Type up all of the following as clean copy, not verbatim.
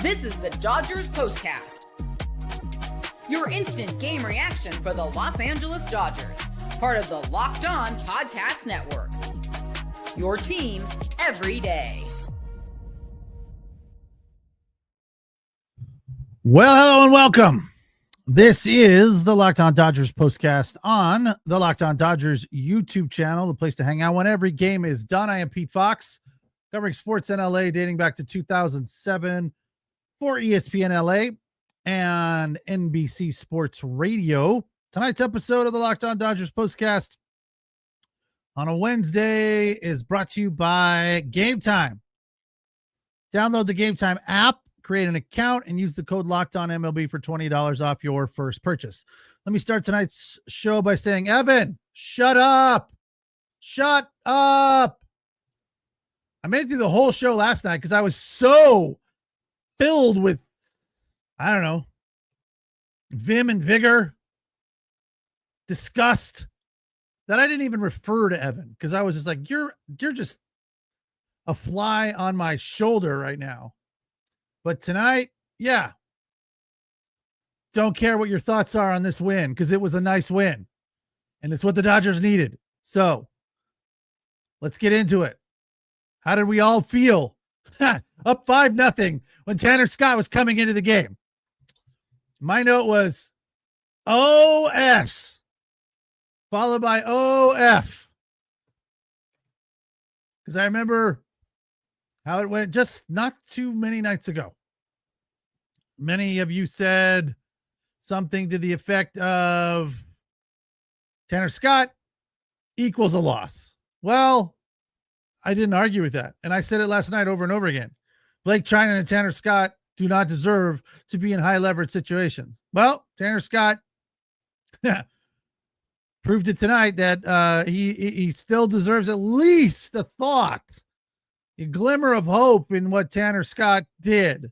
This is the Dodgers Postcast, your instant game reaction for the Los Angeles Dodgers, part of the Locked On Podcast Network. Your team every day. Well, hello and welcome. This is the Locked On Dodgers Postcast on the Locked On Dodgers YouTube channel, the place to hang out when every game is done. I am Pete Fox, covering sports in LA dating back to 2007 for ESPN LA and NBC Sports Radio. Tonight's episode of the Locked On Dodgers Postcast on a Wednesday is brought to you by Game Time. Download the Game Time app, create an account, and use the code LOCKEDONMLB for $20 off your first purchase. Let me start tonight's show by saying, Evan, shut up. Shut up. I made it through the whole show last night because I was so filled with, I don't know, vim and vigor, disgust, that I didn't even refer to Evan because I was just like, you're just a fly on my shoulder right now. But tonight, yeah, don't care what your thoughts are on this win because it was a nice win and it's what the Dodgers needed. So let's get into it. How did we all feel? Up 5-0 when Tanner Scott was coming into the game. My note was OS followed by OF because I remember how it went just not too many nights ago. Many of you said something to the effect of Tanner Scott equals a loss. Well, I didn't argue with that. And I said it last night over and over again. Blake China and Tanner Scott do not deserve to be in high leverage situations. Well, Tanner Scott proved it tonight that he still deserves at least a thought. A glimmer of hope in what Tanner Scott did.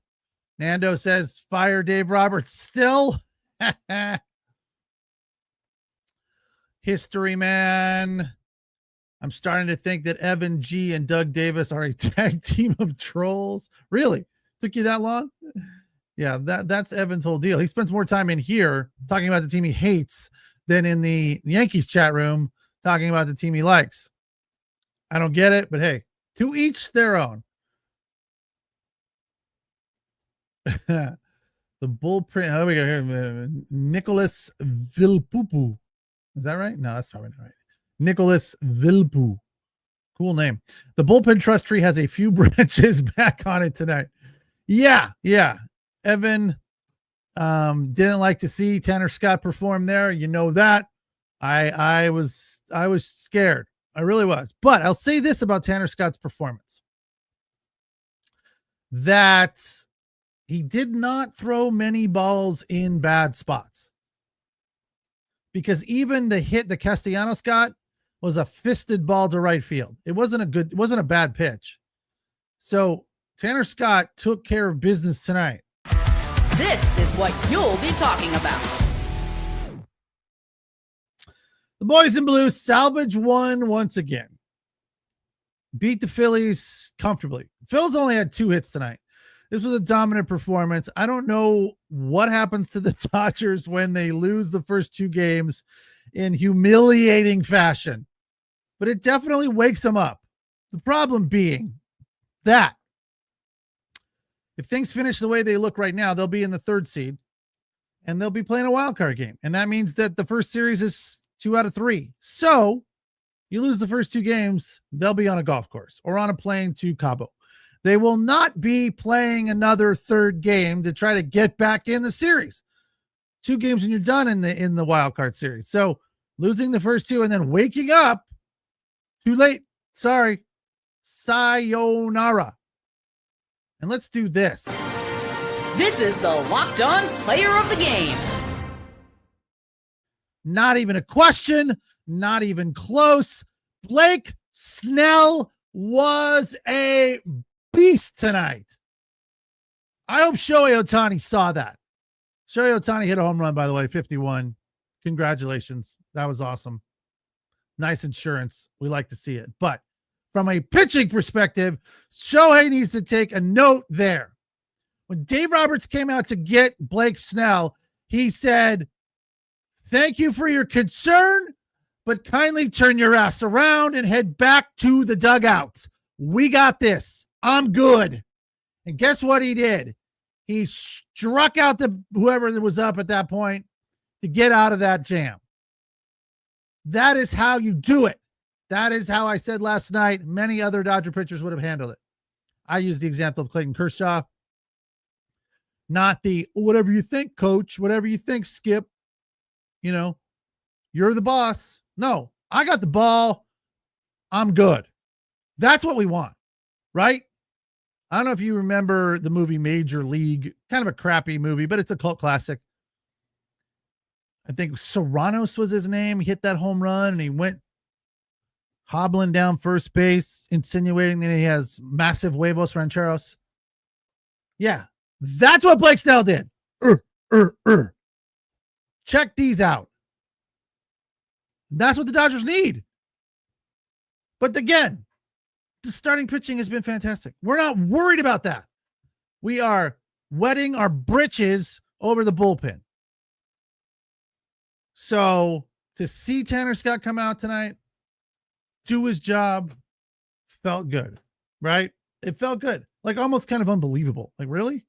Nando says, fire Dave Roberts still. History man. I'm starting to think that Evan G and Doug Davis are a tag team of trolls. Really? Took you that long? Yeah, that's Evan's whole deal. He spends more time in here talking about the team he hates than in the Yankees chat room talking about the team he likes. I don't get it, but hey. To each their own. The bullpen. How do we go here? Nicholas Vilpupu. Is that right? No, that's probably not right. Nicholas Vilpu. Cool name. The bullpen trust tree has a few branches back on it tonight. Yeah. Evan didn't like to see Tanner Scott perform there. You know that. I was scared. I really was. But I'll say this about Tanner Scott's performance. That he did not throw many balls in bad spots. Because even the hit that Castellanos got was a fisted ball to right field. It wasn't a bad pitch. So Tanner Scott took care of business tonight. This is what you'll be talking about. The boys in blue salvage one once again. Beat the Phillies comfortably. Phil's only had 2 hits tonight. This was a dominant performance. I don't know what happens to the Dodgers when they lose the first 2 games in humiliating fashion, but it definitely wakes them up. The problem being that if things finish the way they look right now, they'll be in the 3rd seed and they'll be playing a wild card game. And that means that the first series is 2 out of 3. So you lose the first 2 games, they'll be on a golf course or on a plane to Cabo. They will not be playing another 3rd game to try to get back in the series. 2 games and you're done in the wild card series. So losing the first 2 and then waking up too late. Sorry. Sayonara. And let's do this. This is the Locked On Player of the Game. Not even a question, not even close. Blake Snell was a beast tonight. I hope Shohei Ohtani saw that. Shohei Ohtani hit a home run, by the way, 51. Congratulations. That was awesome. Nice insurance. We like to see it. But from a pitching perspective, Shohei needs to take a note there. When Dave Roberts came out to get Blake Snell, he said, "Thank you for your concern, but kindly turn your ass around and head back to the dugout. We got this. I'm good." And guess what he did? He struck out whoever was up at that point to get out of that jam. That is how you do it. That is how I said last night many other Dodger pitchers would have handled it. I used the example of Clayton Kershaw. Not the whatever you think, coach, whatever you think, Skip. You know, you're the boss. No, I got the ball. I'm good. That's what we want, right? I don't know if you remember the movie Major League, kind of a crappy movie, but it's a cult classic. I think Serranos was his name. He hit that home run and he went hobbling down first base, insinuating that he has massive huevos rancheros. Yeah, that's what Blake Snell did. Check these out. That's what the Dodgers need. But again, the starting pitching has been fantastic. We're not worried about that. We are wetting our britches over the bullpen. So to see Tanner Scott come out tonight, do his job, felt good, right? It felt good. Like almost kind of unbelievable. Like, really?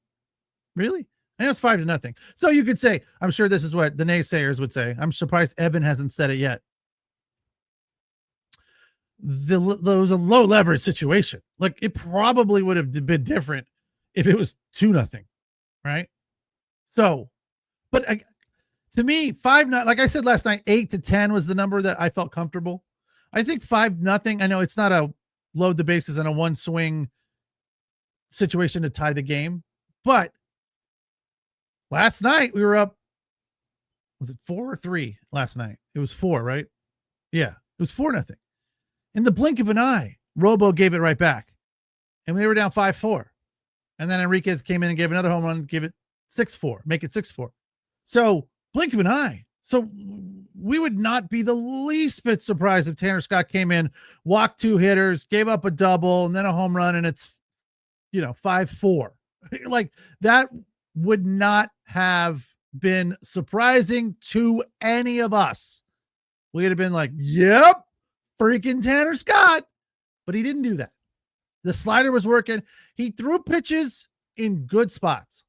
Really? I know it's 5-0. So you could say, I'm sure this is what the naysayers would say. I'm surprised Evan hasn't said it yet. There was a low leverage situation. Like it probably would have been different if it was 2-0, right? So, but to me, 5-0, like I said last night, 8-10 was the number that I felt comfortable. I think 5-0. I know it's not a load the bases and a one swing situation to tie the game, but last night we were up. Was it 4 or 3 last night? It was 4, right? Yeah, it was 4-0. In the blink of an eye, Robo gave it right back. And we were down 5-4. And then Enriquez came in and gave another home run, give it 6-4, make it 6-4. So blink of an eye. So we would not be the least bit surprised if Tanner Scott came in, walked 2 hitters, gave up a double, and then a home run, and it's, 5-4. Like that would not have been surprising to any of us. We'd have been like, yep, freaking Tanner Scott. But he didn't do that. The slider was working. He threw pitches in good spots.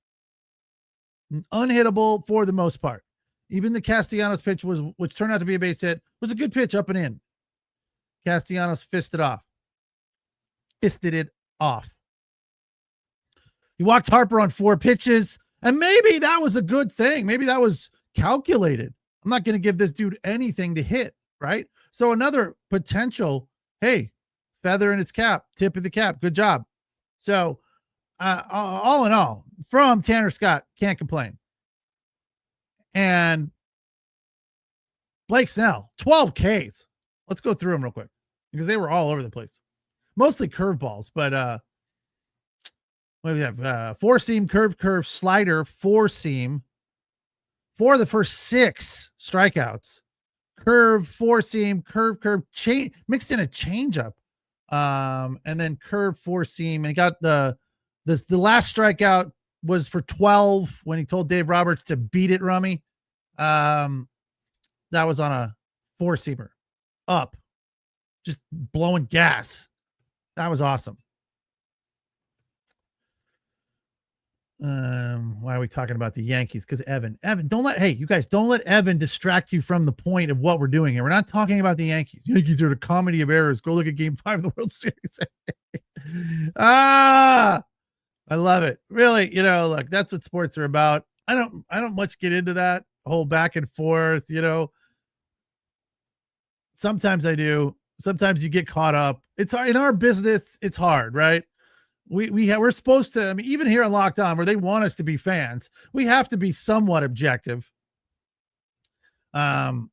Unhittable for the most part. Even the Castellanos pitch which turned out to be a base hit, was a good pitch up and in. Castellanos fisted it off. He walked Harper on 4 pitches, and maybe that was a good thing. Maybe that was calculated. I'm not going to give this dude anything to hit, right? So another potential, hey, feather in its cap, tip of the cap. Good job. So all in all, from Tanner Scott, can't complain. And Blake Snell, 12 Ks. Let's go through them real quick because they were all over the place. Mostly curveballs, but what do we have? 4-seam, curve, slider, 4-seam. 4 of the first 6 strikeouts. Curve, 4-seam, curve, mixed in a changeup. And then curve, 4-seam, and he got the last strikeout was for 12 when he told Dave Roberts to beat it, Rummy. That was on a 4-seamer up, just blowing gas. That was awesome. Why are we talking about the Yankees? Because Evan, don't let Evan distract you from the point of what we're doing here. We're not talking about the Yankees. Yankees are the comedy of errors. Go look at Game 5 of the World Series. I love it. Really, look, that's what sports are about. I don't much get into that whole back and forth, Sometimes I do. Sometimes you get caught up. It's hard in our business. It's hard, right? We're supposed to, even here on Locked On, where they want us to be fans, we have to be somewhat objective. But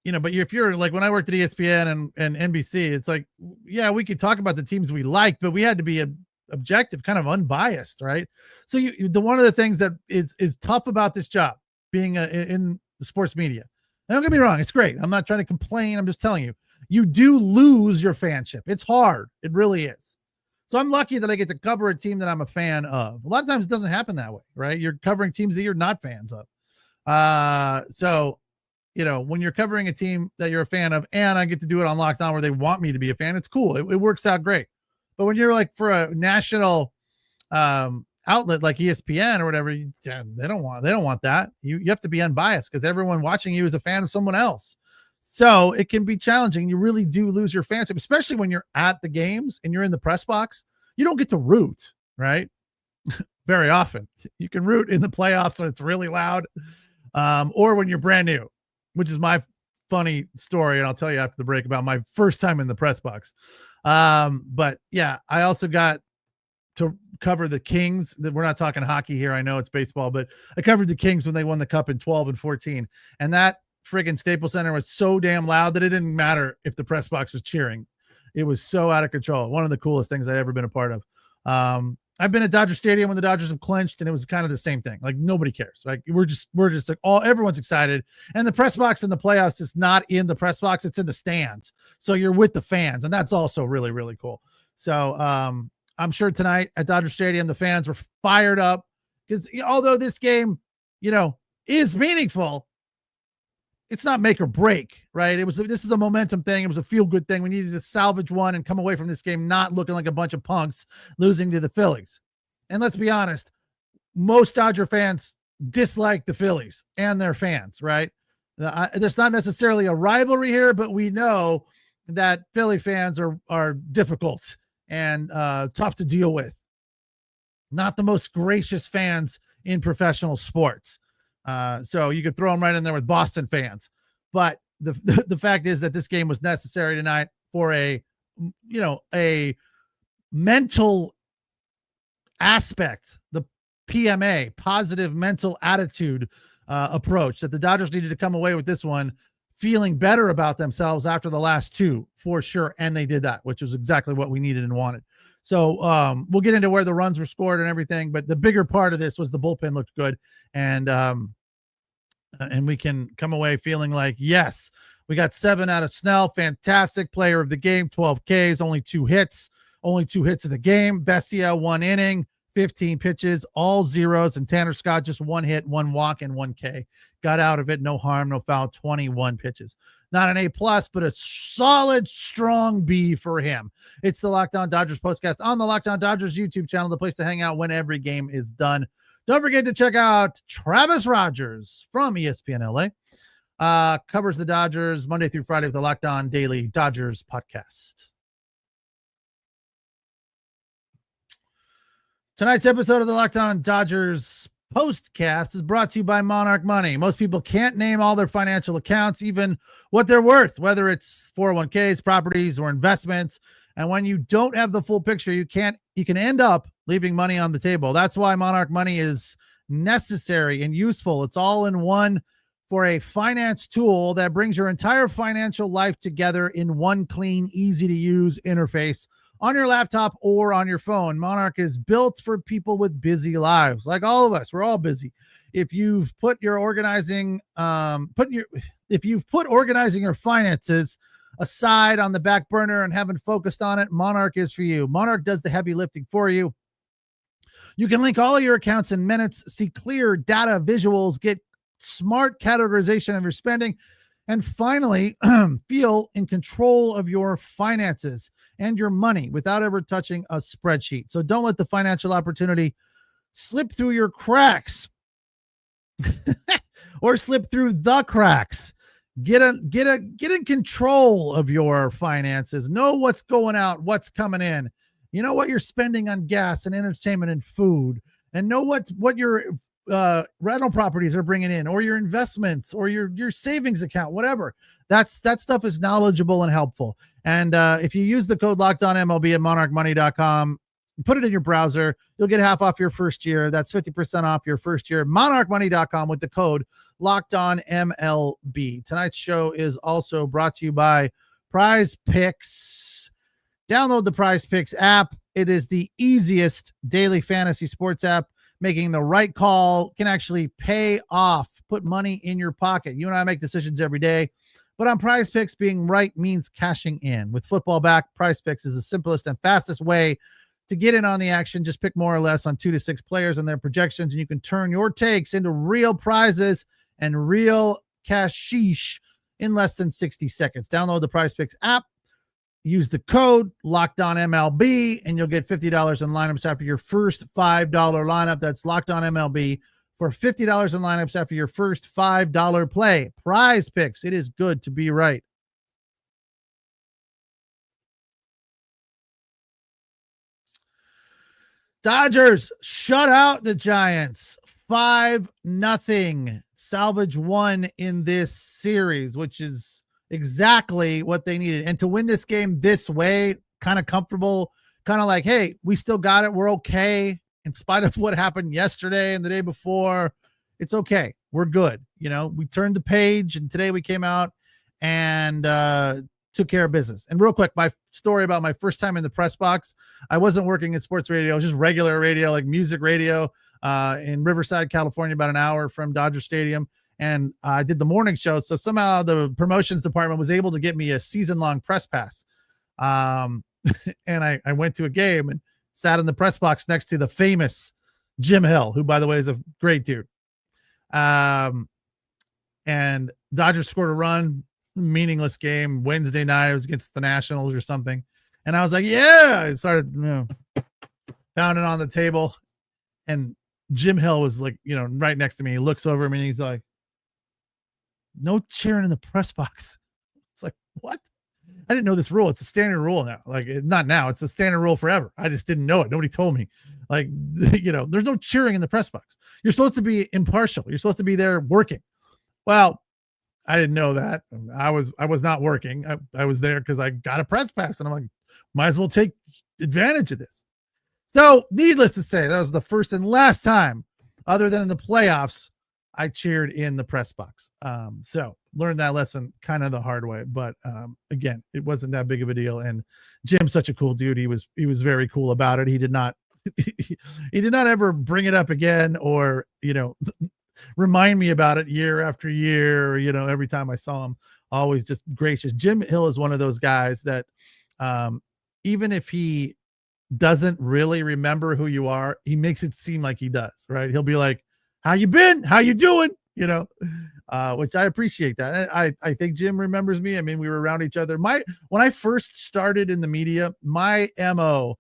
if you're like, when I worked at ESPN and NBC, it's like, yeah, we could talk about the teams we liked, but we had to be objective, kind of unbiased, right? So one of the things that is tough about this job, being in the sports media, and don't get me wrong, it's great. I'm not trying to complain. I'm just telling you, you do lose your fanship. It's hard. It really is. So I'm lucky that I get to cover a team that I'm a fan of. A lot of times it doesn't happen that way, right? You're covering teams that you're not fans of. So, when you're covering a team that you're a fan of, and I get to do it on Locked On where they want me to be a fan, it's cool. It works out great. But when you're like for a national outlet like ESPN or whatever, they don't want that. You have to be unbiased because everyone watching you is a fan of someone else. So it can be challenging. You really do lose your fanship, especially when you're at the games and you're in the press box. You don't get to root, right? Very often. You can root in the playoffs when it's really loud, or when you're brand new, which is my funny story. And I'll tell you after the break about my first time in the press box. But yeah, I also got to cover the Kings. We're not talking hockey here. I know it's baseball, but I covered the Kings when they won the cup in 12 and 14. And that friggin' Staples Center was so damn loud that it didn't matter if the press box was cheering. It was so out of control. One of the coolest things I've ever been a part of. I've been at Dodger Stadium when the Dodgers have clinched, and it was kind of the same thing. Like nobody cares. Like we're just like everyone's excited. And the press box in the playoffs is not in the press box. It's in the stands. So you're with the fans, and that's also really, really cool. So I'm sure tonight at Dodger Stadium, the fans were fired up because although this game, is meaningful, it's not make or break, right? This is a momentum thing. It was a feel good thing. We needed to salvage one and come away from this game not looking like a bunch of punks losing to the Phillies. And let's be honest, most Dodger fans dislike the Phillies and their fans, right? There's not necessarily a rivalry here, but we know that Philly fans are difficult and tough to deal with. Not the most gracious fans in professional sports. So you could throw them right in there with Boston fans. But the fact is that this game was necessary tonight for a mental aspect, the PMA, positive mental attitude approach, that the Dodgers needed to come away with this one feeling better about themselves after the last two for sure. And they did that, which was exactly what we needed and wanted. So we'll get into where the runs were scored and everything, but the bigger part of this was the bullpen looked good. And we can come away feeling like, yes, we got 7 out of Snell. Fantastic player of the game, 12 Ks, only 2 hits of the game. Vesia, 1 inning, 15 pitches, all zeros. And Tanner Scott, just 1 hit, 1 walk, and 1 K. Got out of it. No harm, no foul, 21 pitches. Not an A+, but a solid, strong B for him. It's the Locked On Dodgers Postcast on the Locked On Dodgers YouTube channel, the place to hang out when every game is done. Don't forget to check out Travis Rogers from ESPN LA. Covers the Dodgers Monday through Friday with the Locked On Daily Dodgers podcast. Tonight's episode of the Locked On Dodgers Postcast is brought to you by Monarch Money. Most people can't name all their financial accounts, even what they're worth, whether it's 401ks, properties, or investments. And when you don't have the full picture, you can end up leaving money on the table. That's why Monarch Money is necessary and useful. It's all in one for a finance tool that brings your entire financial life together in one clean, easy to use interface on your laptop or on your phone. Monarch is built for people with busy lives, like all of us. We're all busy. If you've put organizing your finances aside on the back burner and haven't focused on it, Monarch is for you. Monarch does the heavy lifting for you. You can link all of your accounts in minutes, see clear data visuals, get smart categorization of your spending, and finally feel in control of your finances and your money without ever touching a spreadsheet. So don't let the financial opportunity slip through your cracks or slip through the cracks. Get in control of your finances. Know what's going out, what's coming in. You know what you're spending on gas and entertainment and food, and know what your rental properties are bringing in, or your investments, or your savings account, whatever. That stuff is knowledgeable and helpful. And if you use the code LOCKEDONMLB at monarchmoney.com, put it in your browser, you'll get half off your first year. That's 50% off your first year. monarchmoney.com with the code LOCKEDONMLB. Tonight's show is also brought to you by Prize Picks. Download the Prize Picks app. It is the easiest daily fantasy sports app. Making the right call can actually pay off, put money in your pocket. You and I make decisions every day, but on Prize Picks, being right means cashing in. With football back, Prize Picks is the simplest and fastest way To get in on the action, just pick more or less on 2 to 6 players and their projections, and you can turn your takes into real prizes and real cashish in less than 60 seconds. Download the PrizePicks app, use the code LOCKEDONMLB, and you'll get $50 in lineups after your first $5 lineup. That's LOCKEDONMLB for $50 in lineups after your first $5 play. PrizePicks, it is good to be right. Dodgers shut out the Giants 5-0. Salvage one in this series, which is exactly what they needed. And to win this game this way, kind of comfortable, kind of like, hey, we still got it. We're okay. In spite of what happened yesterday and the day before, it's okay. We're good. You know, we turned the page, and today we came out and took care of business. And real quick, my story about my first time in the press box. I wasn't working in sports radio, just regular radio, like music radio, in Riverside, California, about an hour from Dodger Stadium. And I did the morning show. So somehow the promotions department was able to get me a season-long press pass. And I went to a game and sat in the press box next to the famous Jim Hill, who, by the way, is a great dude. And Dodgers scored a run. Meaningless game Wednesday night. It was against the Nationals or something. And I was like, yeah, I started, pounding on the table, and Jim Hill was like, right next to me. He looks over at me and he's like, no cheering in the press box. It's like, what? I didn't know this rule. It's a standard rule now. Like, not now, it's a standard rule forever. I just didn't know it. Nobody told me. Like, there's no cheering in the press box. You're supposed to be impartial. You're supposed to be there working. Well, I didn't know that. I was not working. I was there because I got a press pass, and I'm like, might as well take advantage of this. So, needless to say, that was the first and last time, other than in the playoffs, I cheered in the press box. So learned that lesson kind of the hard way. But again, it wasn't that big of a deal. And Jim's such a cool dude. He was very cool about it. He did not he did not ever bring it up again, or remind me about it year after year, every time I saw him. Always just gracious. Jim Hill is one of those guys that even if he doesn't really remember who you are, he makes it seem like he does, right? He'll be like, how you been? How you doing? Which I appreciate that. I think Jim remembers me. I mean, we were around each other. When I first started in the media, my MO,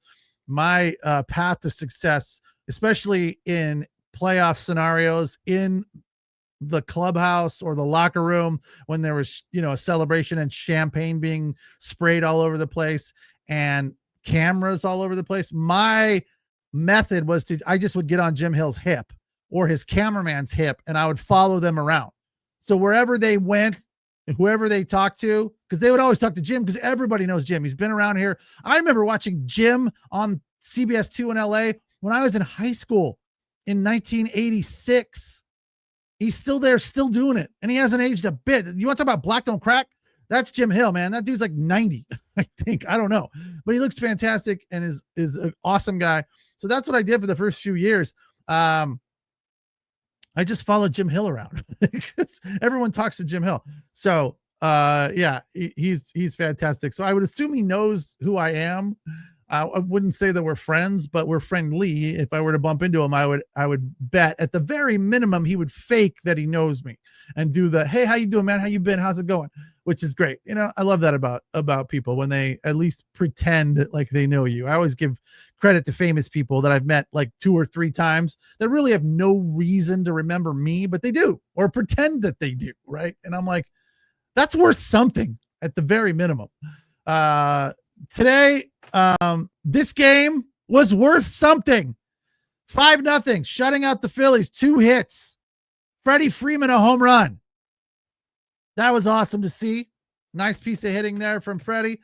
my path to success, especially in playoff scenarios, in the clubhouse or the locker room, when there was, a celebration and champagne being sprayed all over the place and cameras all over the place, my method was I just would get on Jim Hill's hip or his cameraman's hip, and I would follow them around. So wherever they went, whoever they talked to, because they would always talk to Jim, because everybody knows Jim. He's been around here. I remember watching Jim on CBS 2 in LA when I was in high school in 1986. He's still there, still doing it. And he hasn't aged a bit. You want to talk about black don't crack? That's Jim Hill, man. That dude's like 90, I think. I don't know. But he looks fantastic and is an awesome guy. So that's what I did for the first few years. I just followed Jim Hill around because everyone talks to Jim Hill. So he's fantastic. So I would assume he knows who I am. I wouldn't say that we're friends, but we're friendly. If I were to bump into him, I would bet at the very minimum he would fake that he knows me and do the, hey, how you doing, man? How you been? How's it going? Which is great. I love that about people, when they at least pretend like they know you. I always give credit to famous people that I've met like 2 or 3 times that really have no reason to remember me, but they do, or pretend that they do. Right. And I'm like, that's worth something at the very minimum. Today, this game was worth something. 5-0, shutting out the Phillies, 2 hits. Freddie Freeman, a home run. That was awesome to see. Nice piece of hitting there from Freddie.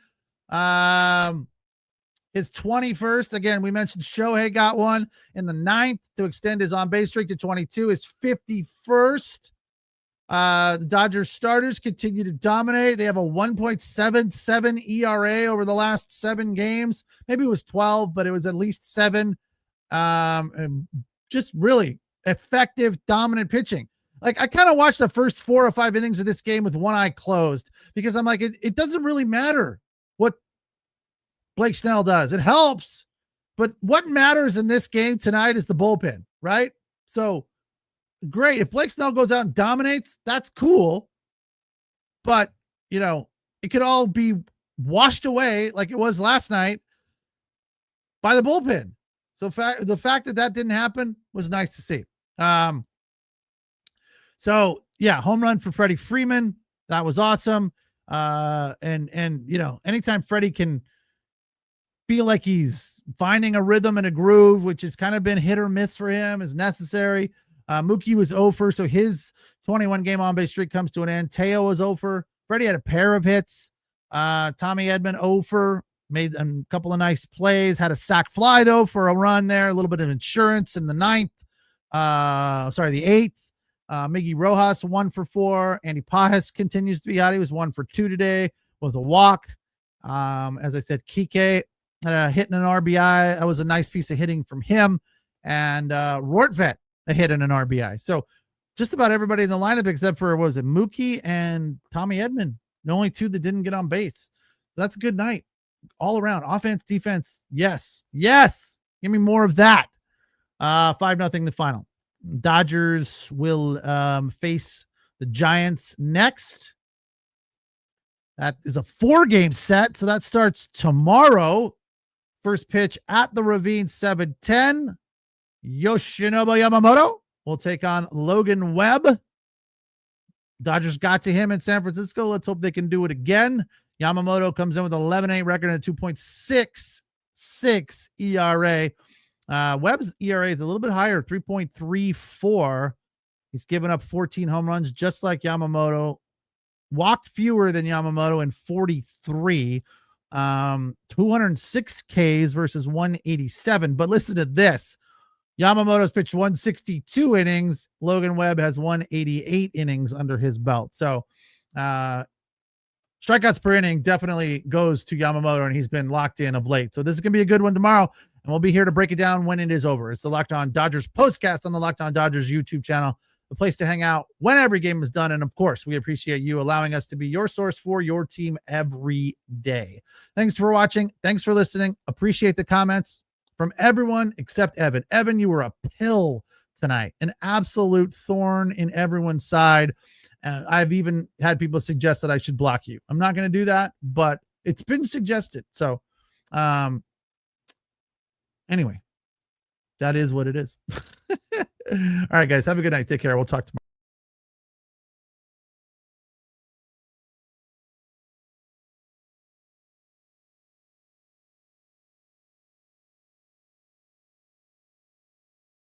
His 21st. Again, we mentioned Shohei got one in the 9th to extend his on-base streak to 22. His 51st. The Dodgers starters continue to dominate. They have a 1.77 ERA over the last 7 games. Maybe it was 12, but it was at least 7. And just really effective, dominant pitching. Like, I kind of watched the first 4 or 5 innings of this game with one eye closed, because I'm like, it doesn't really matter what Blake Snell does. It helps, But what matters in this game tonight is the bullpen, right? So great. If Blake Snell goes out and dominates, that's cool. But, it could all be washed away like it was last night by the bullpen. So the fact that didn't happen was nice to see. So yeah, home run for Freddie Freeman. That was awesome. And anytime Freddie can feel like he's finding a rhythm and a groove, which has kind of been hit or miss for him, is necessary. Mookie was 0-for, so his 21 game on base streak comes to an end. Teo was 0-for. Freddie had a pair of hits. Tommy Edman 0-for, made a couple of nice plays, had a sac fly though for a run there, a little bit of insurance in the the eighth. Miggy Rojas 1-for-4. Andy Pajas continues to be hot. He was 1-for-2 today with a walk. As I said, Kike hitting an RBI. That was a nice piece of hitting from him. And Rortvet a hit and an RBI. So just about everybody in the lineup except for, what was it, Mookie and Tommy Edman, the only two that didn't get on base. That's a good night all around. Offense, defense. Yes. Give me more of that. 5-0 the final. Dodgers will face the Giants next. That is a 4-game set. So that starts tomorrow. First pitch at the Ravine, 7:10. Yoshinobu Yamamoto will take on Logan Webb. Dodgers got to him in San Francisco. Let's hope they can do it again. Yamamoto comes in with an 11-8 record and a 2.66 ERA. Webb's ERA is a little bit higher, 3.34. He's given up 14 home runs, just like Yamamoto. Walked fewer than Yamamoto in 43. 206 Ks versus 187. But listen to this. Yamamoto's pitched 162 innings. Logan Webb has 188 innings under his belt. So strikeouts per inning definitely goes to Yamamoto, and he's been locked in of late. So this is going to be a good one tomorrow, and we'll be here to break it down when it is over. It's the Locked On Dodgers Postcast on the Locked On Dodgers YouTube channel, the place to hang out when every game is done. And of course, we appreciate you allowing us to be your source for your team every day. Thanks for watching. Thanks for listening. Appreciate the comments from everyone except Evan. Evan, you were a pill tonight, an absolute thorn in everyone's side. I've even had people suggest that I should block you. I'm not going to do that, but it's been suggested. So, anyway, that is what it is. All right, guys, have a good night. Take care. We'll talk tomorrow.